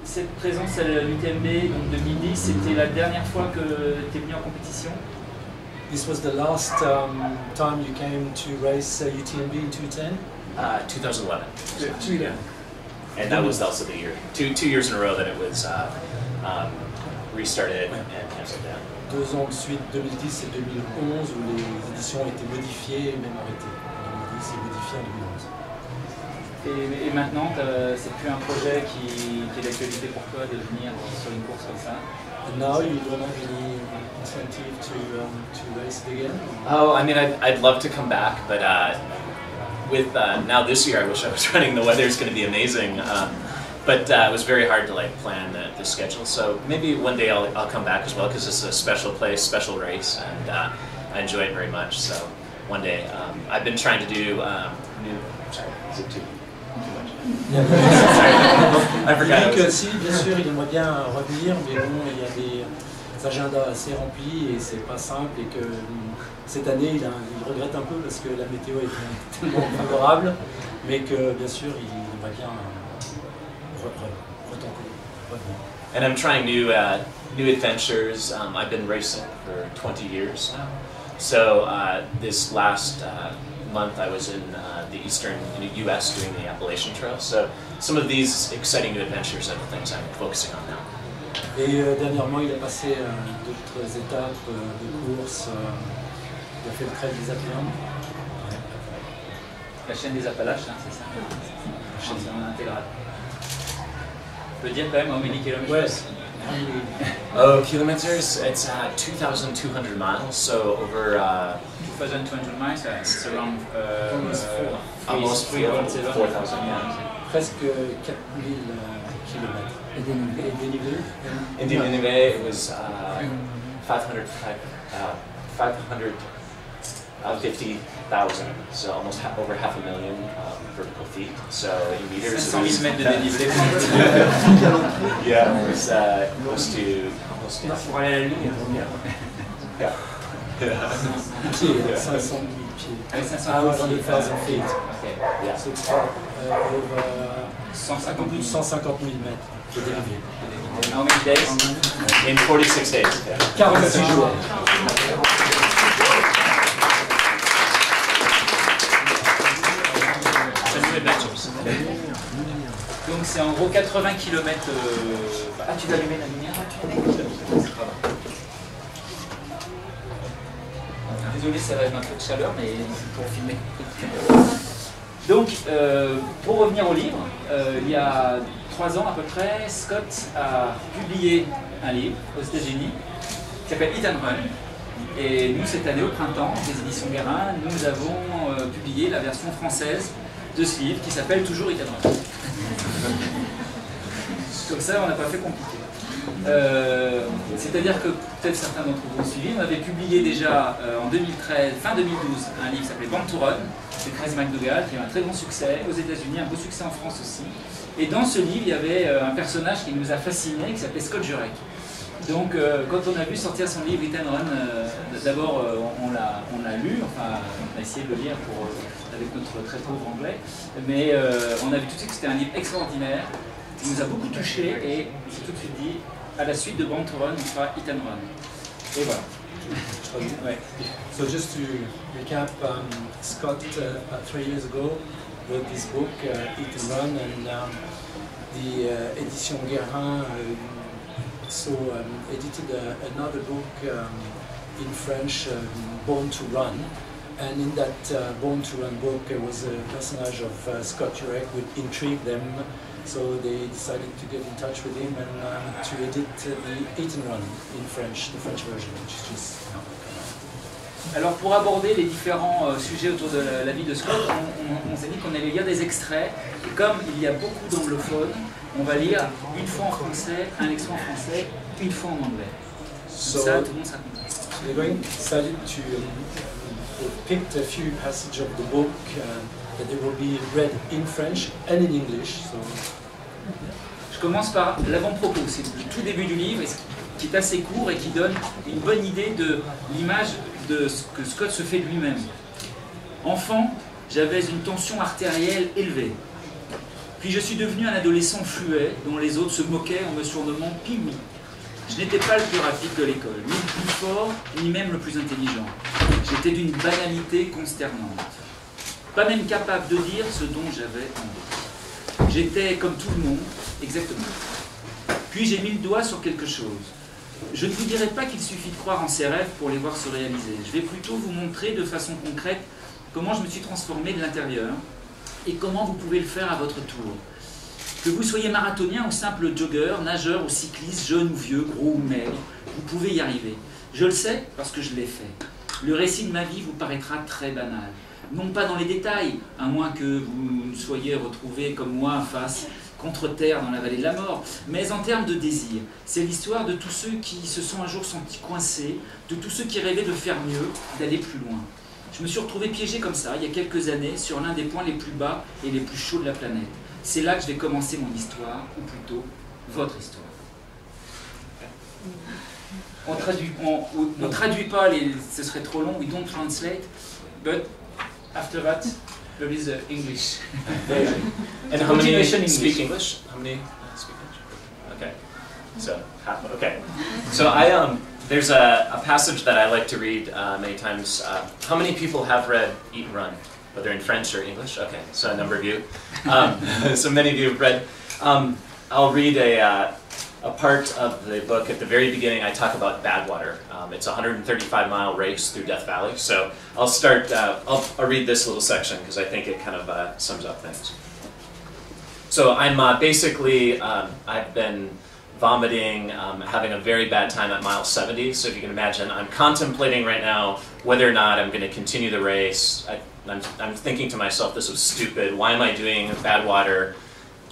Cette présence à l'UTMB, donc 2010, c'était la dernière fois que tu es venu en compétition? This was the last time you came to race UTMB in 2010? 2011. Yeah. And that was also the year, two years in a row that it was restarted and canceled down. 2 ans de suite, 2010 et 2011, où les éditions ont été modifiées et même arrêtées. 2010 et modifié en 2011. Et maintenant, c'est plus un projet qui est d'actualité pour toi de venir sur une course comme ça? And now you don't have any incentive to race it again? Oh, I mean, I'd love to come back, but with now this year, I wish I was running. The weather's going to be amazing, but it was very hard to plan the schedule. So maybe one day I'll come back as well, because it's a special place, special race, and I enjoy it very much. So one day, I've been trying to do new. Sorry, is it too much? I forgot. Il dit que si, bien sûr, il aimerait bien revenir, mais bon, il y a des agendas assez remplis et c'est pas simple, et que cette année, il regrette un peu parce que la météo est tellement favorable, mais que bien sûr, il aimerait bien retenter, revenir. And I'm trying new adventures. I've been racing for 20 years now. So this last month I was in the eastern U.S. doing the Appalachian Trail. So some of these exciting new adventures are the things I'm focusing on now. Et dernièrement, il a passé d'autres étapes de course. Il a fait le trail des Appalaches. La chaîne des Appalaches, hein, c'est ça? La chaîne intégrale. On peut dire quand même how many kilometers? Ouais. Oh, kilometers? It's 2,200 miles, so over 2,200 miles, it's around almost 4,000, yeah. Presque 4,000 kilomètres. Et dénivelé? In Dénivelé, it was 550,000, so almost over 500,000 vertical feet. So in meters, 500 000 mètres de dénivelé. Yeah, it was close to. Pour aller à la Lune. Yeah. Pieds, 500 000 pieds. Ah, 500 000 feet. Okay. Yeah. So it's over plus de 150 000 mètres de dénivelé. How many days? In 46 days. Yeah. 46 jours. Donc c'est en gros 80 km. Ah, tu vas allumer la lumière? Désolé, ça va être un peu de chaleur, mais c'est pour filmer. Donc, pour revenir au livre, il y a 3 ans à peu près, Scott a publié un livre aux États-Unis qui s'appelle Hit and Run. Et nous, cette année, au printemps, des éditions Guérin, nous avons publié la version française de ce livre qui s'appelle toujours Hit and Run. Comme ça, on n'a pas fait compliqué. C'est-à-dire que peut-être certains d'entre vous ont suivi, on avait publié déjà en 2013, fin 2012, un livre qui s'appelait Born to Run, de Chris McDougall, qui a eu un très grand succès aux États-Unis, un beau succès en France aussi. Et dans ce livre, il y avait un personnage qui nous a fascinés, qui s'appelait Scott Jurek. Donc, quand on a vu sortir son livre Hit and Run, d'abord on l'a lu, enfin on a essayé de le lire avec notre très pauvre anglais, mais on a vu tout de suite que c'était un livre extraordinaire, qui nous a beaucoup touchés, et on s'est tout de suite dit, à la suite de Born to Run, on fera Hit and Run. Et voilà. Ouais. So just to recap, Scott 3 years ago wrote this book, Hit and Run, and the édition Guérin edited another book in French, Born to Run. And in that Born to Run book was a personage of Scott Jurek which intrigued them. So they decided to get in touch with him and to edit the Hit and Run in French, the French version, which is just... Alors pour aborder les différents sujets autour de la vie de Scott, on s'est dit qu'on allait lire des extraits. Et comme il y a beaucoup d'anglophones, on va lire une fois en français, un extrait en français, une fois en anglais. So ça, tout le monde sera content. We're going decided to pick a few passages of the book that they will be read in French and in English. So. Je commence par l'avant-propos, c'est le tout début du livre, qui est assez court et qui donne une bonne idée de l'image de ce que Scott se fait de lui-même. Enfant, j'avais une tension artérielle élevée. Puis je suis devenu un adolescent fluet dont les autres se moquaient en me surnommant Pee-wee. Je n'étais pas le plus rapide de l'école, ni le plus fort, ni même le plus intelligent. J'étais d'une banalité consternante. Pas même capable de dire ce dont j'avais envie. J'étais comme tout le monde, exactement. Puis j'ai mis le doigt sur quelque chose. Je ne vous dirai pas qu'il suffit de croire en ses rêves pour les voir se réaliser. Je vais plutôt vous montrer de façon concrète comment je me suis transformé de l'intérieur et comment vous pouvez le faire à votre tour. Que vous soyez marathonien ou simple jogger, nageur ou cycliste, jeune ou vieux, gros ou maigre, vous pouvez y arriver. Je le sais parce que je l'ai fait. Le récit de ma vie vous paraîtra très banal. Non pas dans les détails, à moins que vous soyez retrouvé comme moi face contre terre dans la vallée de la mort, mais en termes de désir. C'est l'histoire de tous ceux qui se sont un jour sentis coincés, de tous ceux qui rêvaient de faire mieux, d'aller plus loin. Je me suis retrouvé piégé comme ça, il y a quelques années, sur l'un des points les plus bas et les plus chauds de la planète. C'est là que je vais commencer mon histoire, ou plutôt, votre histoire. On traduit pas, ce serait trop long, we don't translate, but after that, there is English version. And how many speak English? How many speak English? Okay, so half. Okay, so there's a passage that I like to read many times. How many people have read Eat and Run, whether in French or English? Okay, so a number of you. So many of you have read. I'll read a part of the book. At the very beginning, I talk about Badwater. It's a 135-mile race through Death Valley. So I'll start, I'll read this little section because I think it kind of sums up things. So I'm basically, I've been vomiting, having a very bad time at mile 70. So if you can imagine, I'm contemplating right now whether or not I'm going to continue the race. I'm thinking to myself, this was stupid. Why am I doing Badwater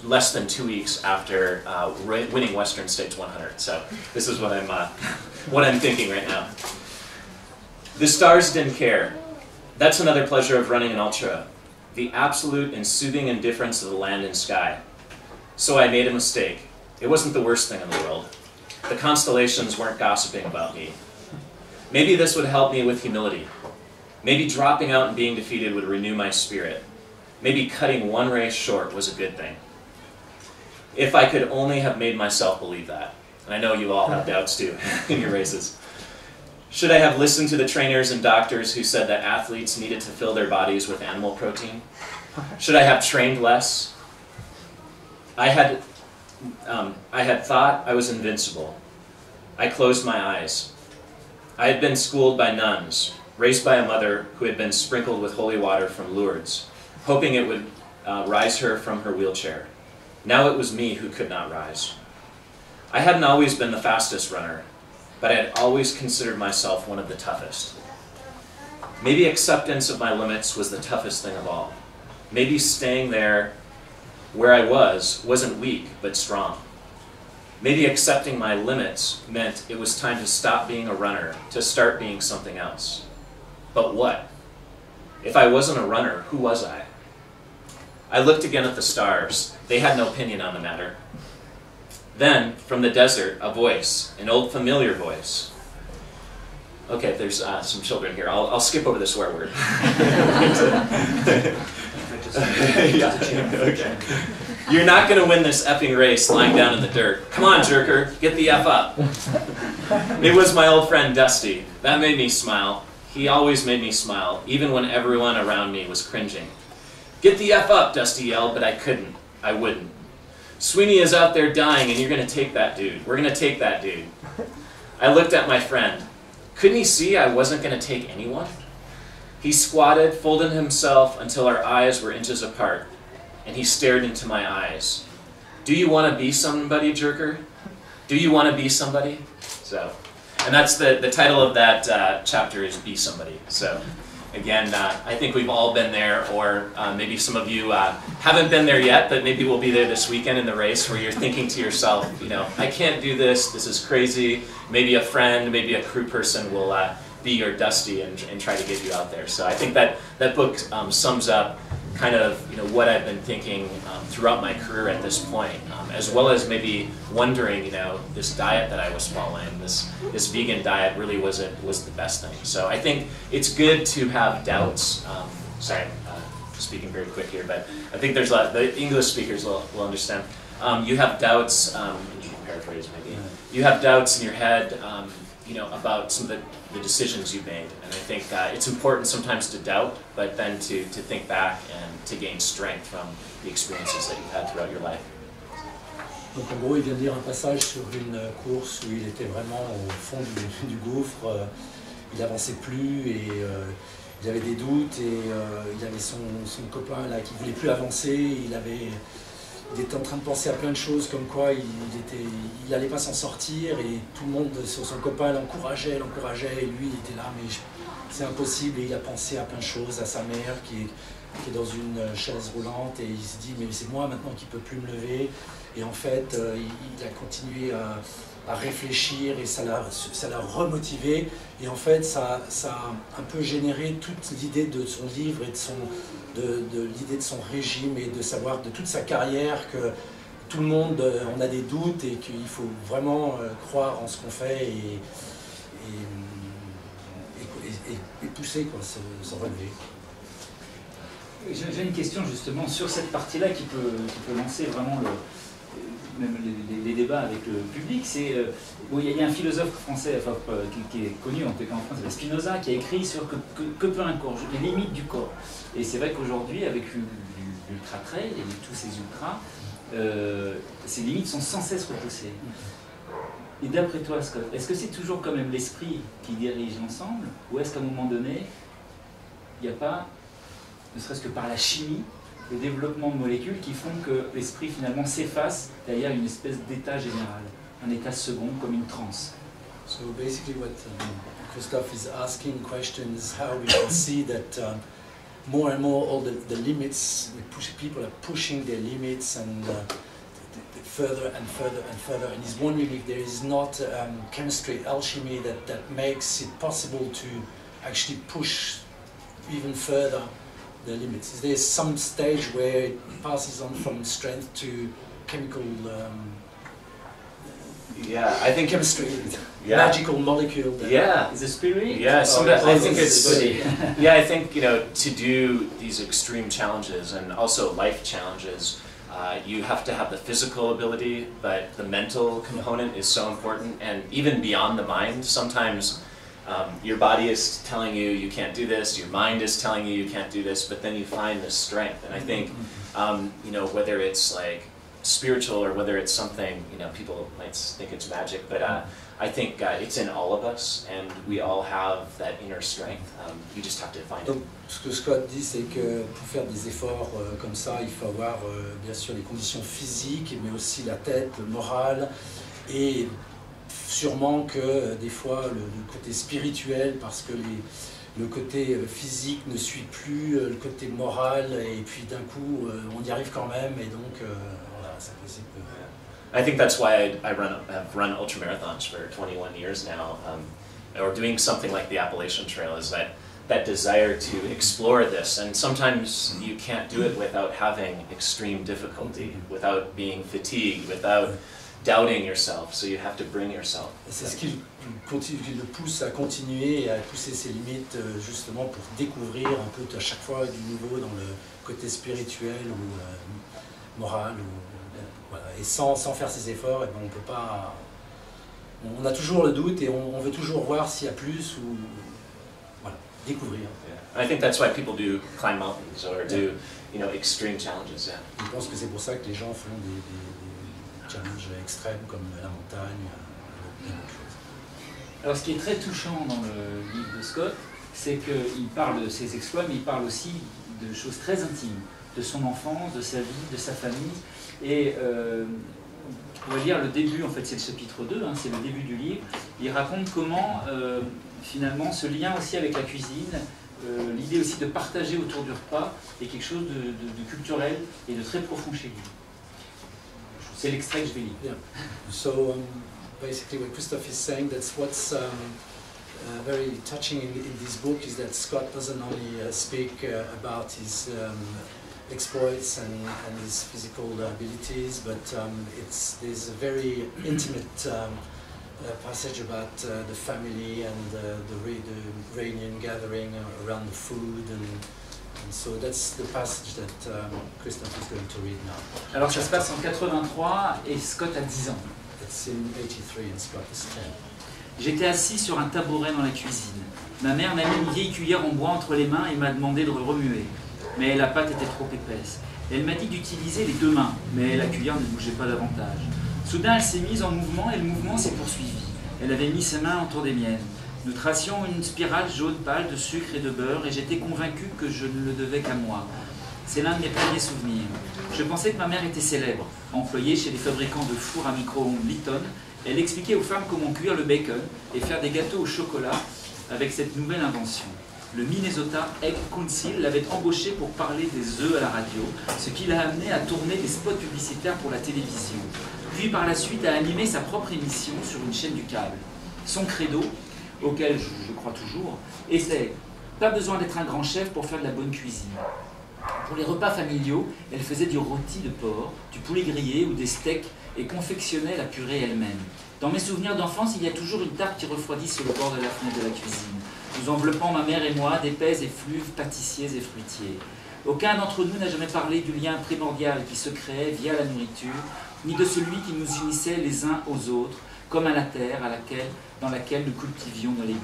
less than 2 weeks after winning Western States 100? So this is what I'm thinking right now. The stars didn't care. That's another pleasure of running an ultra. The absolute and soothing indifference of the land and sky. So I made a mistake. It wasn't the worst thing in the world. The constellations weren't gossiping about me. Maybe this would help me with humility. Maybe dropping out and being defeated would renew my spirit. Maybe cutting one race short was a good thing. If I could only have made myself believe that. And I know you all have doubts too in your races. Should I have listened to the trainers and doctors who said that athletes needed to fill their bodies with animal protein? Should I have trained less? I had thought I was invincible. I closed my eyes. I had been schooled by nuns, raised by a mother who had been sprinkled with holy water from Lourdes, hoping it would rise her from her wheelchair. Now it was me who could not rise. I hadn't always been the fastest runner, but I had always considered myself one of the toughest. Maybe acceptance of my limits was the toughest thing of all. Maybe staying there where I wasn't weak, but strong. Maybe accepting my limits meant it was time to stop being a runner, to start being something else. But what? If I wasn't a runner, who was I? I looked again at the stars. They had no opinion on the matter. Then, from the desert, a voice, an old familiar voice. Okay, there's some children here. I'll skip over the swear word. Yeah, okay. You're not going to win this effing race lying down in the dirt. Come on, jerker, get the F up. It was my old friend Dusty. That made me smile. He always made me smile, even when everyone around me was cringing. Get the F up, Dusty yelled, but I couldn't. I wouldn't. Sweeney is out there dying, and you're going to take that dude. We're going to take that dude. I looked at my friend. Couldn't he see I wasn't going to take anyone? He squatted, folded himself until our eyes were inches apart, and he stared into my eyes. Do you want to be somebody, jerker? Do you want to be somebody? So, and that's the title of that chapter is Be Somebody. So, again, I think we've all been there, or maybe some of you haven't been there yet, but maybe we'll be there this weekend in the race where you're thinking to yourself, you know, I can't do this, this is crazy. Maybe a friend, maybe a crew person will be your Dusty and try to get you out there. So I think that book sums up kind of what I've been thinking throughout my career at this point, as well as maybe wondering, this diet that I was following, this vegan diet really was the best thing. So I think it's good to have doubts. speaking very quick here, but I think there's a lot, the English speakers will understand. You have doubts, you can paraphrase maybe, you have doubts in your head, you know, about some of the decisions you've made. And I think it's important sometimes to doubt, but then to think back and to gain strength from the experiences that you've had throughout your life. Donc en gros, il vient de lire un passage sur une course où il était vraiment au fond du gouffre, il n'avançait plus et il avait des doutes et il avait son copain là qui ne voulait plus avancer, il était en train de penser à plein de choses comme quoi il n'allait pas s'en sortir et tout le monde, son copain l'encourageait et lui il était là mais c'est impossible et il a pensé à plein de choses, à sa mère qui est dans une chaise roulante et il se dit mais c'est moi maintenant qui ne peux plus me lever. Et en fait, il a continué à réfléchir et ça l'a remotivé. Et en fait, ça a un peu généré toute l'idée de son livre et de l'idée de son régime et de savoir de toute sa carrière que tout le monde, on a des doutes et qu'il faut vraiment croire en ce qu'on fait et pousser, quoi, se relever. J'ai une question justement sur cette partie-là qui peut lancer vraiment même les débats avec le public. C'est bon, il y a un philosophe français enfin, qui est connu en tout cas en France, c'est Spinoza, qui a écrit sur que peut un corps, les limites du corps. Et c'est vrai qu'aujourd'hui, avec l'ultra trail et tous ces ultras, ces limites sont sans cesse repoussées. Et d'après toi, Scott, est-ce que c'est toujours quand même l'esprit qui dirige l'ensemble, ou est-ce qu'à un moment donné, il n'y a pas, ne serait-ce que par la chimie, le développement de molécules qui font que l'esprit finalement s'efface derrière une espèce d'état général, un état second comme une transe. So basically what Christophe is asking question is how we can see that more and more all the limits, people are pushing their limits and further and further and further, and he's wondering if there is not chemistry, alchemy that makes it possible to actually push even further the limits. Is there some stage where it passes on from strength to chemical yeah, I think chemistry, magical molecule? Yeah, is it spirit? Yeah, I think it's yeah. I think, you know, to do these extreme challenges and also life challenges, you have to have the physical ability, but the mental component is so important, and even beyond the mind. Sometimes your body is telling you you can't do this, your mind is telling you you can't do this, but then you find this strength. And I think, you know, whether it's like spiritual or whether it's something, you know, people might think it's magic, but I think it's in all of us, and we all have that inner strength. You just have to find it. Ce que Scott dit, c'est que pour faire des efforts comme ça, il faut avoir bien sûr les conditions physiques, mais aussi la tête, le moral, et sûrement que des fois le côté spirituel, parce que le côté physique ne suit plus le côté moral, et puis d'un coup on y arrive quand même, et donc voilà, c'est possible. I think that's why I've run ultramarathons for 21 years now, or doing something like the Appalachian Trail, is that desire to explore this, and sometimes you can't do it without having extreme difficulty, without being fatigued, without doubting yourself, so you have to bring yourself. C'est ce qui le pousse à continuer et à pousser ses limites justement pour découvrir un peu à chaque fois du nouveau dans le côté spirituel ou moral, voilà. Et sans faire ses efforts, et ben on peut pas. On a toujours le doute et on veut toujours voir s'il y a plus ou voilà, découvrir. Yeah. I think that's why people do climb mountains or do, you know, extreme challenges. Yeah. Je pense que c'est pour ça que les gens font des challenges extrêmes comme la montagne, plein d'autres choses. Alors ce qui est très touchant dans le livre de Scott, c'est qu'il parle de ses exploits, mais il parle aussi de choses très intimes, de son enfance, de sa vie, de sa famille. Et on va lire le début, en fait c'est le chapitre 2, hein, c'est le début du livre. Il raconte comment finalement ce lien aussi avec la cuisine, l'idée aussi de partager autour du repas est quelque chose de culturel et de très profond chez lui. C'est l'extrait que je vais lire. Yeah. So basically what Christophe is saying, that's what's very touching in this book, is that Scott doesn't only speak about his exploits and his physical abilities, but there's a very intimate passage about the family and the reunion gathering around the food, and And so that's the passage that Christophe is going to read now. Alors ça se passe en 83 et Scott a 10 ans. It's in 83 and Scott is 10. J'étais assis sur un tabouret dans la cuisine. Ma mère m'a mis une vieille cuillère en bois entre les mains et m'a demandé de remuer. Mais la pâte était trop épaisse. Elle m'a dit d'utiliser les deux mains, mais la cuillère ne bougeait pas davantage. Soudain, elle s'est mise en mouvement et le mouvement s'est poursuivi. Elle avait mis ses mains autour des miennes. Nous tracions une spirale jaune pâle de sucre et de beurre et j'étais convaincu que je ne le devais qu'à moi. C'est l'un de mes premiers souvenirs. Je pensais que ma mère était célèbre. Employée chez les fabricants de fours à micro-ondes Litton, elle expliquait aux femmes comment cuire le bacon et faire des gâteaux au chocolat avec cette nouvelle invention. Le Minnesota Egg Council l'avait embauché pour parler des œufs à la radio, ce qui l'a amené à tourner des spots publicitaires pour la télévision, puis par la suite à animer sa propre émission sur une chaîne du câble. Son credo, auquel je crois toujours, était « Pas besoin d'être un grand chef pour faire de la bonne cuisine ». Pour les repas familiaux, elle faisait du rôti de porc, du poulet grillé ou des steaks et confectionnait la purée elle-même. Dans mes souvenirs d'enfance, il y a toujours une tarte qui refroidit sur le bord de la fenêtre de la cuisine, nous enveloppant ma mère et moi d'épais effluves pâtissiers et fruitiers. Aucun d'entre nous n'a jamais parlé du lien primordial qui se créait via la nourriture, ni de celui qui nous unissait les uns aux autres, comme à la terre dans laquelle nous cultivions nos légumes.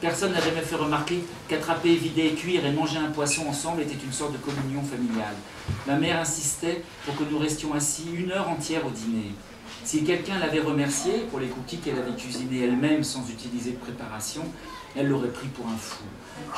Personne n'a jamais fait remarquer qu'attraper, vider, cuire et manger un poisson ensemble était une sorte de communion familiale. Ma mère insistait pour que nous restions assis 1 heure entière au dîner. Si quelqu'un l'avait remerciée pour les cookies qu'elle avait cuisinés elle-même sans utiliser de préparation, elle l'aurait pris pour un fou.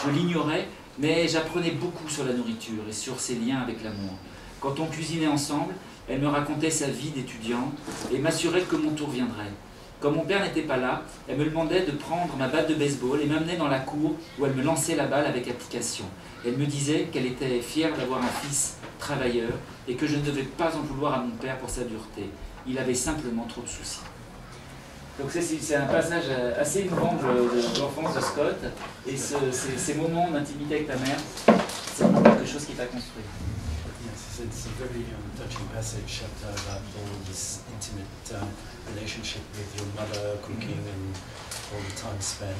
Je l'ignorais, mais j'apprenais beaucoup sur la nourriture et sur ses liens avec l'amour. Quand on cuisinait ensemble, elle me racontait sa vie d'étudiante et m'assurait que mon tour viendrait. Quand mon père n'était pas là, elle me demandait de prendre ma batte de baseball et m'amenait dans la cour où elle me lançait la balle avec application. Elle me disait qu'elle était fière d'avoir un fils travailleur et que je ne devais pas en vouloir à mon père pour sa dureté. Il avait simplement trop de soucis. Donc c'est un passage assez émouvant de l'enfance de Scott et ces moments d'intimité avec ta mère, c'est vraiment quelque chose qui t'a construit. Yes, it's a very touching passage about all this intimate relationship with your mother, cooking, and all the time spent,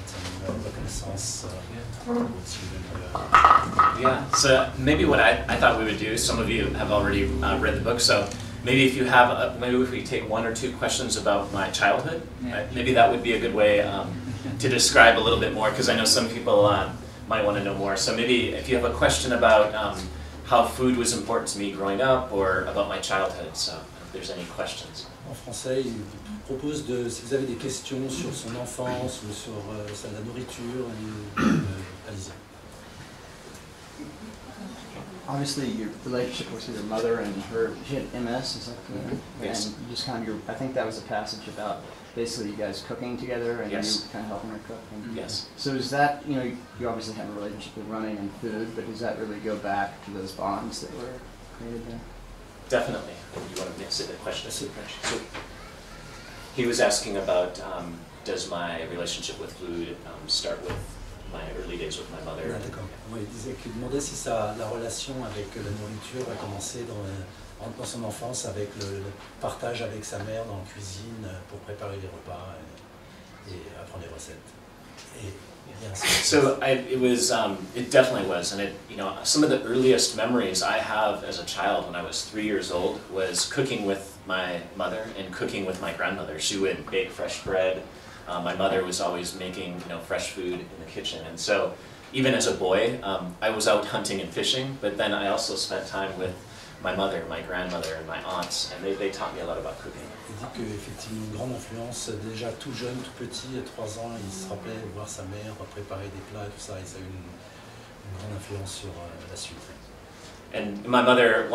and reconnaissance towards you. Yeah, so maybe what I thought we would do, some of you have already read the book, so maybe if you have, maybe if we take 1 or 2 questions about my childhood, maybe that would be a good way to describe a little bit more, because I know some people might want to know more. So maybe if you have a question about how food was important to me growing up, or about my childhood, so if there's any questions. En français, il propose de, si vous avez des questions sur son enfance ou sur la nourriture, allez-y. Obviously, your relationship with your mother and her, she had MS, is that correct? Yes. And you just kind of, I think that was a passage about basically you guys cooking together and Yes. you kind of helping her cook. And Yes. so is that, you know, you obviously have a relationship with running and food, but does that really go back to those bonds that were created there? Definitely. You want to say the question? So he was asking about does my relationship with food start with my early days with my mother? Ah, d'accord. Oui, il disait qu'il demandait si la relation avec la nourriture a commencé dans son enfance avec le partage avec sa mère dans la cuisine pour préparer les repas et apprendre les recettes. So it definitely was, and some of the earliest memories I have as a child when I was 3 years old was cooking with my mother and cooking with my grandmother. She would bake fresh bread. My mother was always making fresh food in the kitchen, and so even as a boy, I was out hunting and fishing. But then I also spent time with my mother, my grandmother, and my aunts, and they taught me a lot about cooking. Il dit qu'effectivement une grande influence, déjà tout jeune, tout petit, à 3 ans, il se rappelait voir sa mère préparer des plats, tout ça, et ça a eu une grande influence sur la suite. And my mother,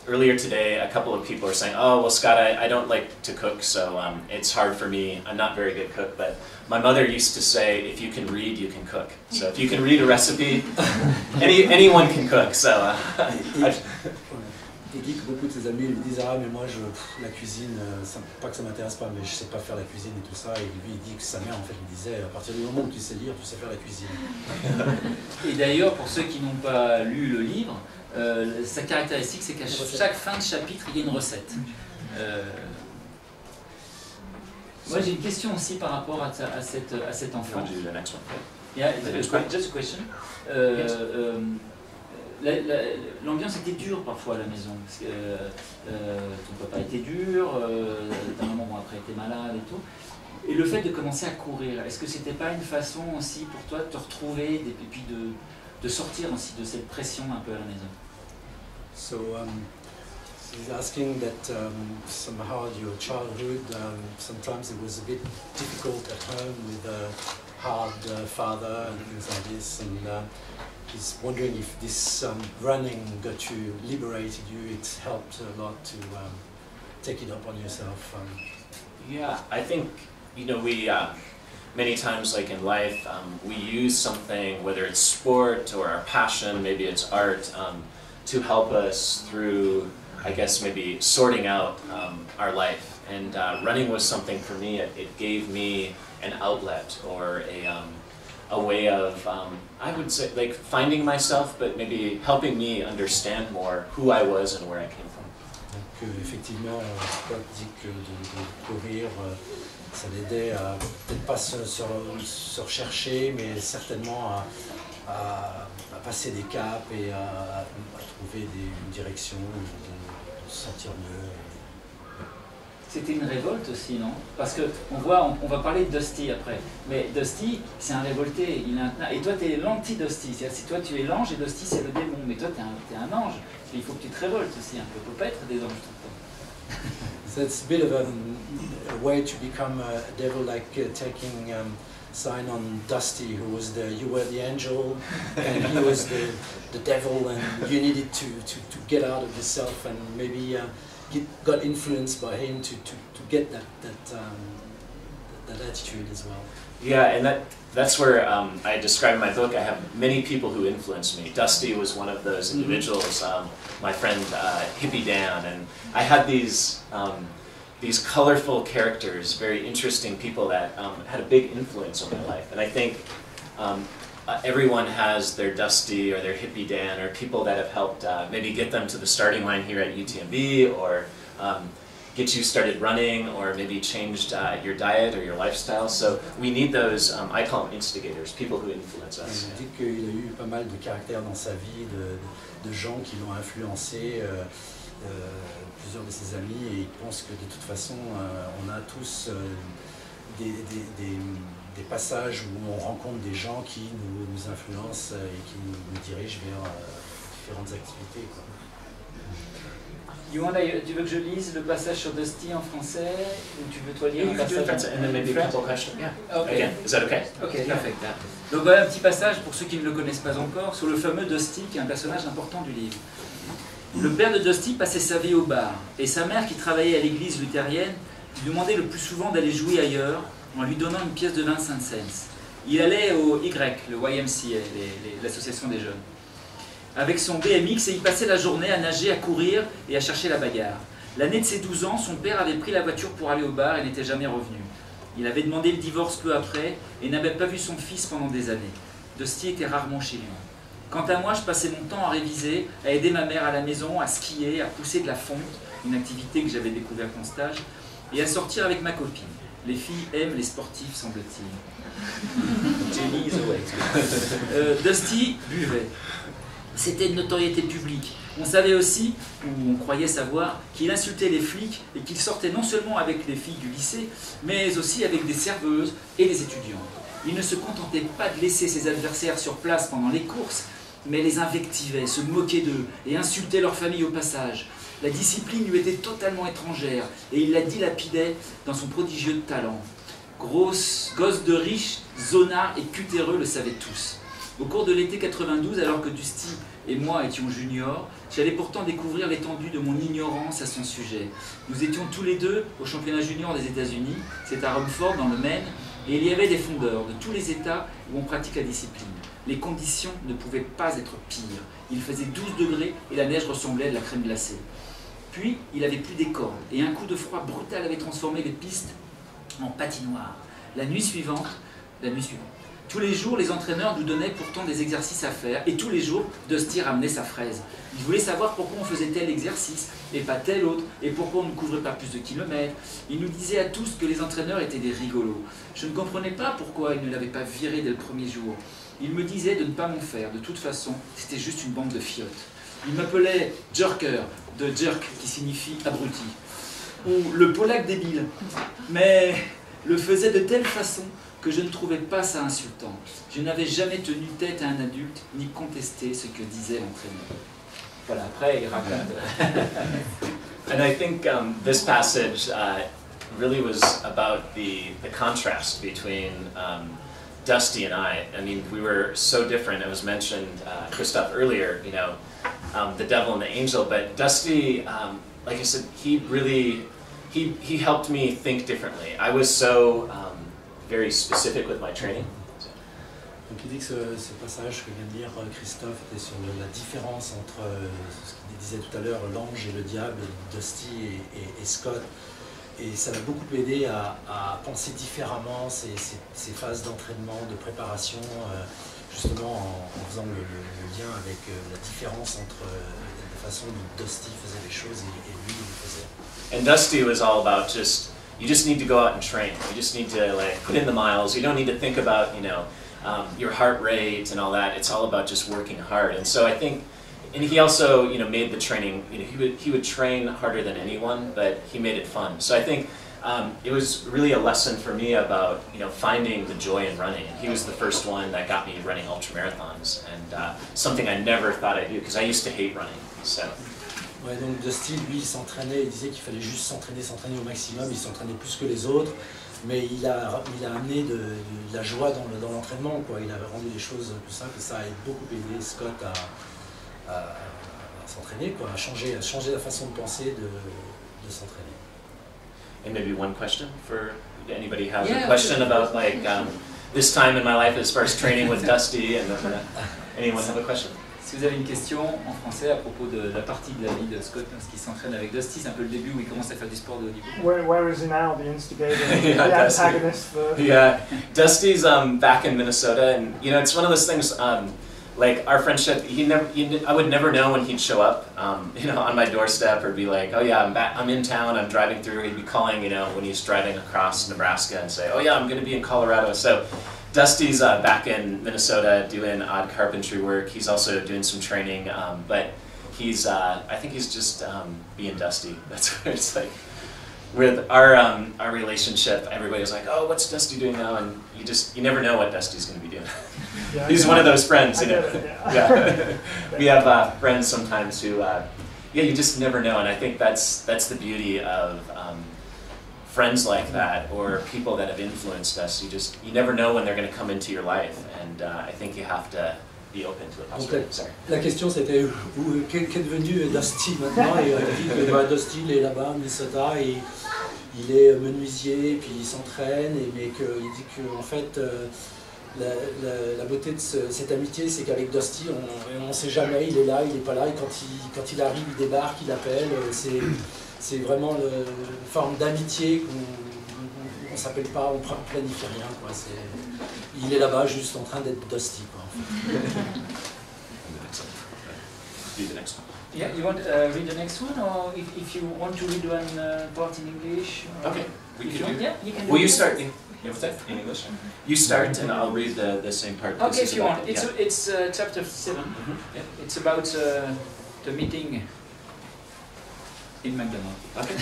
earlier today, a couple of people are saying, oh, well, Scott, I don't like to cook, so it's hard for me. I'm not a very good cook, but my mother used to say, if you can read, you can cook. So if you can read a recipe, anyone can cook. So Il dit que beaucoup de ses amis lui disent « Ah, mais moi, la cuisine, pas que ça m'intéresse pas, mais je sais pas faire la cuisine et tout ça. » Et lui, il dit que sa mère, en fait, lui disait « À partir du moment où tu sais lire, tu sais faire la cuisine. » Et d'ailleurs, pour ceux qui n'ont pas lu le livre, sa caractéristique, c'est qu'à chaque fin de chapitre, il y a une recette. Moi, j'ai une question aussi par rapport à cet enfant. you want to do the next one? Yeah, just a question. l'ambiance était dure parfois à la maison, parce que ton papa était dur, ta maman bon, après était malade et tout. Et le fait de commencer à courir, est-ce que c'était pas une façon aussi pour toi de te retrouver et puis de sortir aussi de cette pression un peu à la maison? So he's asking that somehow your childhood, sometimes it was a bit difficult at home with a hard father and things like this, and he's wondering if this running got you, liberated you, it helped a lot to take it up on yourself. Yeah, I think, you know, we many times, like in life, we use something, whether it's sport or our passion, maybe it's art, to help us through, I guess, maybe sorting out our life. And running was something for me. It gave me an outlet or a way of, I would say, like finding myself, but maybe helping me understand more who I was and where I came from. Donc effectivement, Scott dit que de courir, ça l'aidait à peut-être pas se rechercher, mais certainement à passer des caps et à trouver une direction, de se sentir mieux. C'était une révolte aussi, non? Parce qu'on voit, on va parler de Dusty après, mais Dusty, c'est un révolté, et toi tu es l'anti-Dusty, c'est-à-dire si toi tu es l'ange et Dusty c'est le démon, mais toi tu es un ange, et il faut que tu te révoltes aussi un peu, il ne faut pas être des anges tout le temps. So it's a bit of a way to become a devil, like taking sign on Dusty, who was you were the angel and he was the devil, and you needed to get out of yourself, and maybe got influenced by him to get that attitude as well. Yeah, and that's where I describe in my book, I have many people who influenced me. Dusty was one of those individuals, my friend Hippie Dan, and I had these colorful characters, very interesting people that had a big influence on my life. And I think everyone has their Dusty or their Hippie Dan, or people that have helped maybe get them to the starting line here at UTMB, or get you started running, or maybe changed your diet or your lifestyle. So we need those, I call them instigators, people who influence us. Il dit qu'il a eu pas mal de caractères dans sa vie, de gens qui l'ont influencé, plusieurs de ses amis, et il pense que de toute façon on a tous des passages où on rencontre des gens qui nous influencent et qui nous dirigent vers différentes activités, quoi. Tu veux que je lise le passage sur Dusty en français, ou tu veux toi lire You un can do it in passage French, and then maybe a couple questions. Yeah. Okay. Again, is that okay? Ok, perfect. Donc voilà un petit passage pour ceux qui ne le connaissent pas encore sur le fameux Dusty, qui est un personnage important du livre. Le père de Dusty passait sa vie au bar, et sa mère, qui travaillait à l'église luthérienne, lui demandait le plus souvent d'aller jouer ailleurs en lui donnant une pièce de 25 cents. Il allait au Y, le YMCA, l'association des jeunes, avec son BMX, et il passait la journée à nager, à courir et à chercher la bagarre. L'année de ses 12 ans, son père avait pris la voiture pour aller au bar et n'était jamais revenu. Il avait demandé le divorce peu après et n'avait pas vu son fils pendant des années. Dusty était rarement chez lui. Quant à moi, je passais mon temps à réviser, à aider ma mère à la maison, à skier, à pousser de la fonte, une activité que j'avais découverte en stage, et à sortir avec ma copine. Les filles aiment les sportifs, semble-t-il. Jenny is away. Dusty buvait. C'était une notoriété publique. On savait aussi, ou on croyait savoir, qu'il insultait les flics et qu'il sortait non seulement avec les filles du lycée, mais aussi avec des serveuses et des étudiantes. Il ne se contentait pas de laisser ses adversaires sur place pendant les courses, mais les invectivait, se moquait d'eux et insultait leur famille au passage. La discipline lui était totalement étrangère et il la dilapidait dans son prodigieux talent. Gosse de riche, zonard et cutéreux le savaient tous. Au cours de l'été 92, alors que Dusty et moi étions juniors, j'allais pourtant découvrir l'étendue de mon ignorance à son sujet. Nous étions tous les deux au championnat junior des États-Unis, c'est à Rumford dans le Maine, et il y avait des fondeurs de tous les États où on pratique la discipline. Les conditions ne pouvaient pas être pires. Il faisait 12 degrés et la neige ressemblait à de la crème glacée. Puis, il avait plus des cordes, et un coup de froid brutal avait transformé les pistes en patinoire. La nuit suivante, tous les jours, les entraîneurs nous donnaient pourtant des exercices à faire, et tous les jours, Dusty ramenait sa fraise. Il voulait savoir pourquoi on faisait tel exercice, et pas tel autre, et pourquoi on ne couvrait pas plus de kilomètres. Il nous disait à tous que les entraîneurs étaient des rigolos. Je ne comprenais pas pourquoi ils ne l'avaient pas viré dès le premier jour. Il me disait de ne pas m'en faire, de toute façon, c'était juste une bande de fiottes. Il m'appelait jerker, de jerk qui signifie abruti, ou le polac débile, mais le faisait de telle façon que je ne trouvais pas ça insultant. Je n'avais jamais tenu tête à un adulte, ni contesté ce que disait l'entraîneur. Voilà, après il raconte. And I think this passage really was about the contrast between Dusty and I. I mean, we were so different. It was mentioned, Christophe, earlier, you know, the devil and the angel, but Dusty, like I said, he really, he helped me think differently. I was so very specific with my training. Donc il dit que ce passage que vient de lire Christophe était sur la différence entre ce qu'il disait tout à l'heure, l'ange et le diable, Dusty et Scott. Et ça m'a beaucoup aidé à penser différemment ces phases d'entraînement, de préparation, justement en faisant le lien avec la différence entre la façon dont Dusty faisait les choses et lui il les faisait. And Dusty was all about you just need to go out and train. You just need to like put in the miles. You don't need to think about, you know, your heart rate and all that. It's all about just working hard. And so I think, and he also, you know, made the training, you know, he would train harder than anyone, but he made it fun. So I think it was really a lesson for me about, you know, finding the joy in running. And he was the first one that got me running ultramarathons, and something I never thought I'd do, because I used to hate running. So. Ouais, donc Dusty, lui, il s'entraînait, il disait qu'il fallait juste s'entraîner au maximum, il s'entraînait plus que les autres, mais il a amené de la joie dans l'entraînement, quoi. Il a rendu les choses plus simples, et ça a beaucoup aidé Scott à s'entraîner, quoi, à changer la façon de penser, de s'entraîner. And maybe one question for anybody has a question about like this time in my life as far as training with Dusty, and anyone have a question? Si vous avez une question en français à propos de la partie de la vie de Scott lorsqu'il s'entraîne avec Dusty, c'est un peu le début où il commence à faire du sport de haut niveau. Where is he now, the instigator, Yeah, the antagonist? Yeah, Dusty's back in Minnesota, and you know it's one of those things. Like our friendship, I would never know when he'd show up, you know, on my doorstep, or be like, oh yeah, I'm in town, I'm driving through. He'd be calling, you know, when he's driving across Nebraska, and say, oh yeah, I'm going to be in Colorado. So Dusty's back in Minnesota doing odd carpentry work. He's also doing some training, but he's, I think he's just being Dusty. That's where it's like, with our relationship, everybody's like, oh, what's Dusty doing now? And you never know what Dusty's going to be doing. Yeah, He's one of those friends, you know. Yeah. We have friends sometimes who, yeah, you just never know, and I think that's the beauty of friends like that, or people that have influenced us. You never know when they're going to come into your life, and I think you have to be open to the possibility. La question c'était qu'est devenu Dusty maintenant, et il dit que Dusty il est là-bas à Minnesota et il est menuisier, puis il s'entraîne, mais qu'il dit que en fait la beauté de cette amitié, c'est qu'avec Dusty on ne sait jamais, il est là, il n'est pas là, et quand il arrive, il débarque, il appelle, c'est vraiment une forme d'amitié qu'on ne s'appelle pas, on ne planifie rien, quoi. Il est là-bas juste en train d'être Dusty, quoi, en fait. Do the next one. Yeah, you want to read the next one, or if you want to read one part in English? Okay, we If can you do. yeah, you can do Will you it. start in English? You start, and I'll read the same part. Okay, This is if you about- want. yeah. It's chapter 7. Yeah. It's about the meeting in McDonald's. Okay.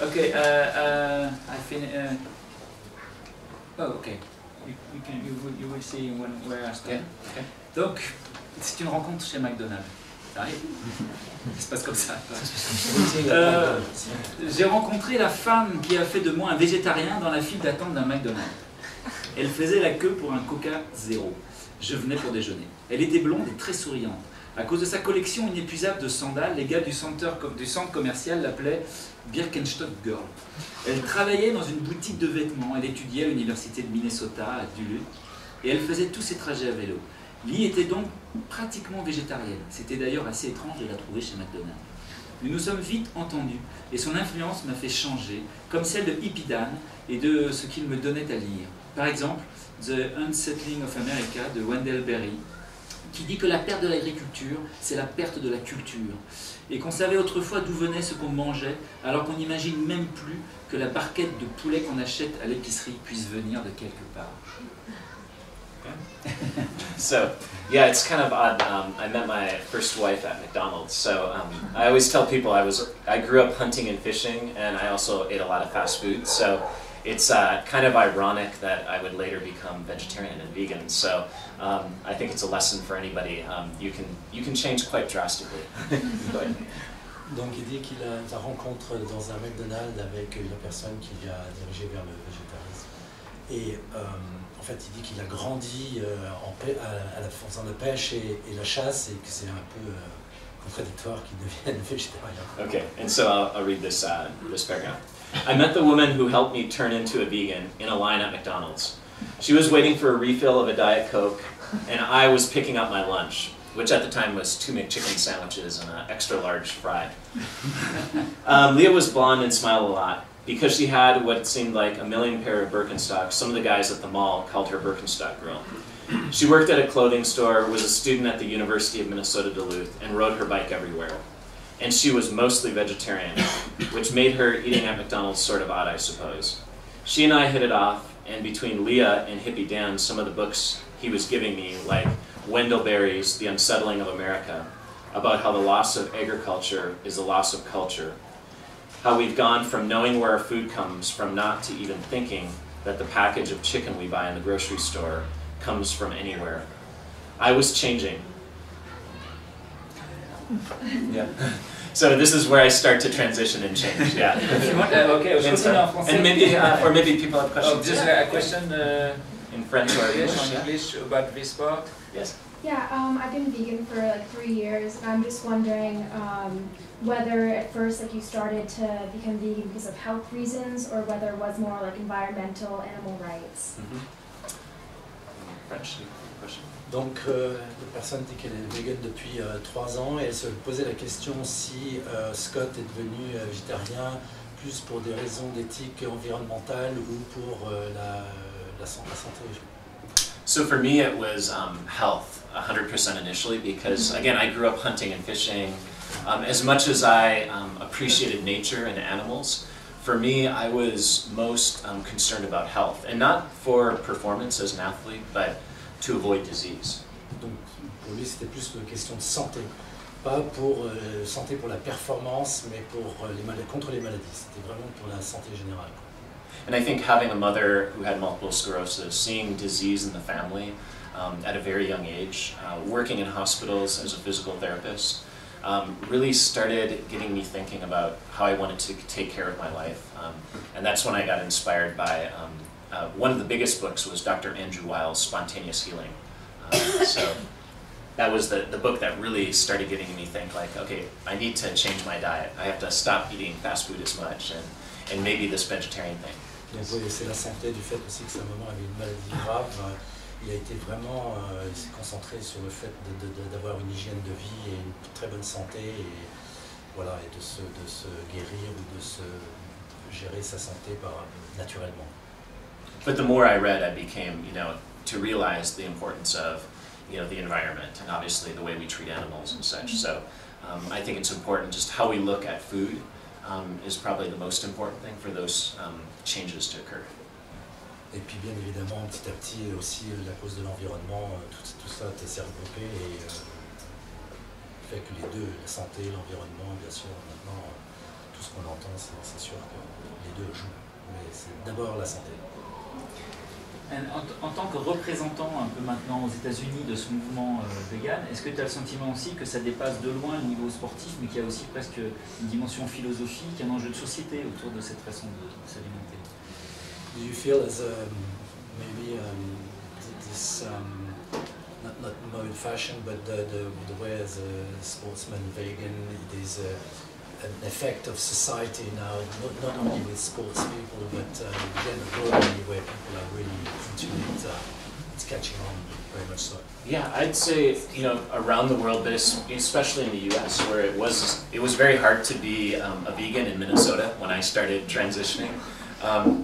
Okay, I finished. Oh, okay. You will see where I start. Yeah, okay. Donc, c'est une rencontre chez McDonald's. Ça arrive. Ça se passe comme ça. J'ai rencontré la femme qui a fait de moi un végétarien dans la file d'attente d'un McDonald's. Elle faisait la queue pour un Coca Zéro. Je venais pour déjeuner. Elle était blonde et très souriante. À cause de sa collection inépuisable de sandales, les gars du centre commercial l'appelaient Birkenstock Girl. Elle travaillait dans une boutique de vêtements. Elle étudiait à l'université de Minnesota à Duluth. Et elle faisait tous ses trajets à vélo. Lee était donc pratiquement végétarienne. C'était d'ailleurs assez étrange de la trouver chez McDonald's. Nous nous sommes vite entendus et son influence m'a fait changer, comme celle de Hippie Dan et de ce qu'il me donnait à lire. Par exemple, The Unsettling of America de Wendell Berry, qui dit que la perte de l'agriculture, c'est la perte de la culture, et qu'on savait autrefois d'où venait ce qu'on mangeait, alors qu'on n'imagine même plus que la barquette de poulet qu'on achète à l'épicerie puisse venir de quelque part. So, yeah, it's kind of odd. I met my first wife at McDonald's. So I always tell people I grew up hunting and fishing, and I also ate a lot of fast food. So it's kind of ironic that I would later become vegetarian and vegan. So I think it's a lesson for anybody. You can change quite drastically. Donc il dit qu'il a sa rencontre dans un McDonald's avec une personne qui l'a dirigé vers le végétarisme. Et en fait il dit qu'il a grandi en faisant la pêche et la chasse et que c'est un peu contradictoire qu'il devienne végétarien. Okay, and so I'll read this paragraph. I met the woman who helped me turn into a vegan in a line at McDonald's. She was waiting for a refill of a Diet Coke, and I was picking up my lunch, which at the time was 2 McChicken sandwiches and an extra large fry. Leah was blonde and smiled a lot. Because she had what seemed like a million pair of Birkenstocks, some of the guys at the mall called her Birkenstock Girl. She worked at a clothing store, was a student at the University of Minnesota Duluth, and rode her bike everywhere. And she was mostly vegetarian, which made her eating at McDonald's sort of odd, I suppose. She and I hit it off, and between Leah and Hippie Dan, some of the books he was giving me, like Wendell Berry's The Unsettling of America, about how the loss of agriculture is the loss of culture, how we've gone from knowing where our food comes from not to even thinking that the package of chicken we buy in the grocery store comes from anywhere. I was changing. Yeah. So this is where I start to transition and change. Yeah. Okay, je continue en français. And maybe, or maybe people have questions. Just a question in French or English about this part. Yes. Yeah, I've been vegan for like 3 years, and I'm just wondering whether at first like you started to become vegan because of health reasons, or whether it was more like environmental, animal rights. French question. Donc la personne dit qu'elle est végane depuis 3 ans et elle se posait la question si Scott est devenu végétarien plus pour des raisons d'éthique environnementale ou pour la santé. So for me it was health, 100% initially, because again I grew up hunting and fishing. As much as I appreciated nature and animals, for me I was most concerned about health, and not for performance as an athlete, but to avoid disease. Donc pour lui c'était plus une question de santé, pas pour santé pour la performance, mais pour contre les maladies. C'était vraiment pour la santé générale. And I think having a mother who had multiple sclerosis, seeing disease in the family at a very young age, working in hospitals as a physical therapist, really started getting me thinking about how I wanted to take care of my life. And that's when I got inspired by, one of the biggest books was Dr. Andrew Weil's Spontaneous Healing. So that was the book that really started getting me think like, okay, I need to change my diet. I have to stop eating fast food as much, and maybe this vegetarian thing. Donc oui, c'est la santé du fait aussi que sa maman avait une maladie grave. Il a été vraiment, il s'est concentré sur le fait d'avoir une hygiène de vie et une très bonne santé, et voilà, et de se guérir ou de se gérer sa santé naturellement. But the more I read, I became, to realize the importance of, the environment and obviously the way we treat animals and such. So I think it's important just how we look at food. Is probably the most important thing for those changes to occur. Et puis bien évidemment, petit à petit, aussi la cause de l'environnement, tout ça s'est regroupé et fait que les deux, la santé, l'environnement, bien sûr, maintenant, tout ce qu'on entend, c'est sûr que les deux jouent. Mais c'est d'abord la santé. En tant que représentant un peu maintenant aux États-Unis de ce mouvement vegan, est-ce que tu as le sentiment aussi que ça dépasse de loin le niveau sportif, mais qu'il y a aussi presque une dimension philosophique, un enjeu de société autour de cette façon de s'alimenter? Do you feel as maybe this not more in fashion, but the way as a sportsman vegan, it is an effect of society now, not only with sports people, but generally where people are really into it, it's catching on very much so. Yeah, I'd say around the world, but especially in the U.S., where it was very hard to be a vegan in Minnesota when I started transitioning.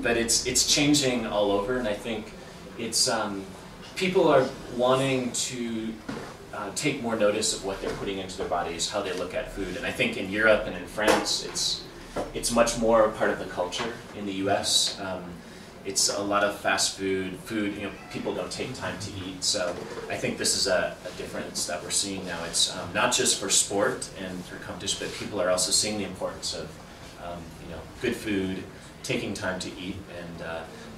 But it's changing all over, and I think it's people are wanting to take more notice of what they're putting into their bodies, how they look at food, and I think in Europe and in France, it's much more part of the culture. In the U.S., it's a lot of fast food, you know, people don't take time to eat. So I think this is a difference that we're seeing now. It's not just for sport and for competition, but people are also seeing the importance of you know, good food, taking time to eat, and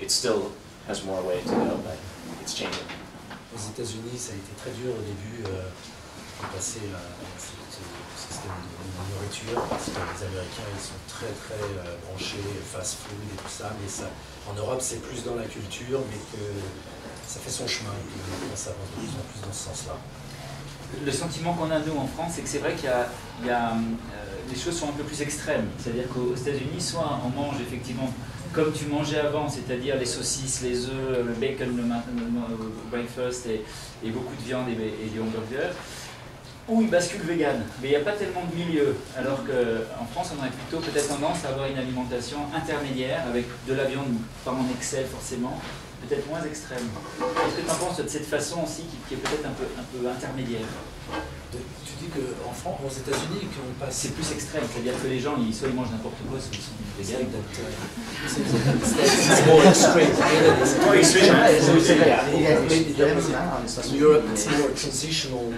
it still has more way to go, but it's changing. Aux États-Unis, ça a été très dur au début de passer à ce système de nourriture, parce que les Américains ils sont très branchés fast-food et tout ça, mais ça, en Europe c'est plus dans la culture, mais que ça fait son chemin et que ça avance de plus en plus dans ce sens-là. Le sentiment qu'on a nous en France, c'est que c'est vrai qu'il y a les choses sont un peu plus extrêmes. C'est-à-dire qu'aux États-Unis, soit on mange effectivement comme tu mangeais avant, c'est-à-dire les saucisses, les œufs, le bacon le breakfast et beaucoup de viande et des hamburgers, ou ils basculent vegan. Mais il n'y a pas tellement de milieu. Alors qu'en France, on aurait plutôt peut-être tendance à avoir une alimentation intermédiaire avec de la viande, pas en excès forcément, peut-être moins extrême. Qu'est-ce que tu en penses de cette façon aussi qui est peut-être un peu intermédiaire? Tu dis qu'en France, aux États-Unis, qu'on passe. C'est plus extrême, c'est-à-dire que les gens, soit ils mangent n'importe quoi, soit ils sont véganes. It's more extreme. More extreme. In Europe, it's more a transitional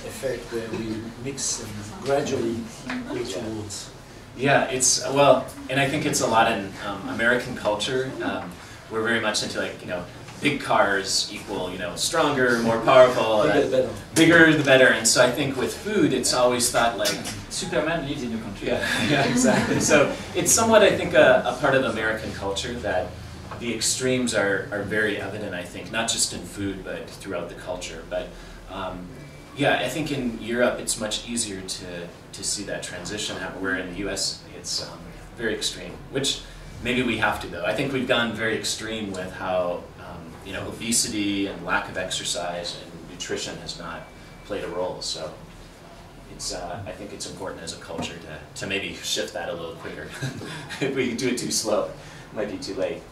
effect where we mix and gradually go towards. Yeah, it's, well, and I think it's a lot in American culture. We're very much into, like, you know, big cars equal, you know, stronger, more powerful. Bigger the better. Bigger the better. And so I think with food, it's always thought like, Superman lives in your country. yeah, exactly. So it's somewhat, I think, a part of American culture that the extremes are very evident, I think, not just in food, but throughout the culture. But yeah, I think in Europe, it's much easier to see that transition happen, where in the US, it's very extreme, which maybe we have to, though. I think we've gone very extreme with how you know, obesity and lack of exercise and nutrition has not played a role. So it's, I think it's important as a culture to maybe shift that a little quicker. If we do it too slow, it might be too late.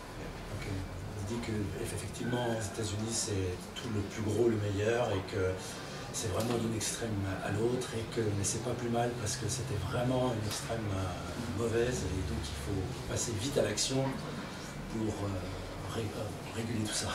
Okay. On dit que effectivement aux États-Unis c'est tout le plus gros, le meilleur, et que c'est vraiment d'une extrême à l'autre, et que mais c'est pas plus mal parce que c'était vraiment une extrême mauvaise, et donc il faut passer vite à l'action pour réguler tout ça.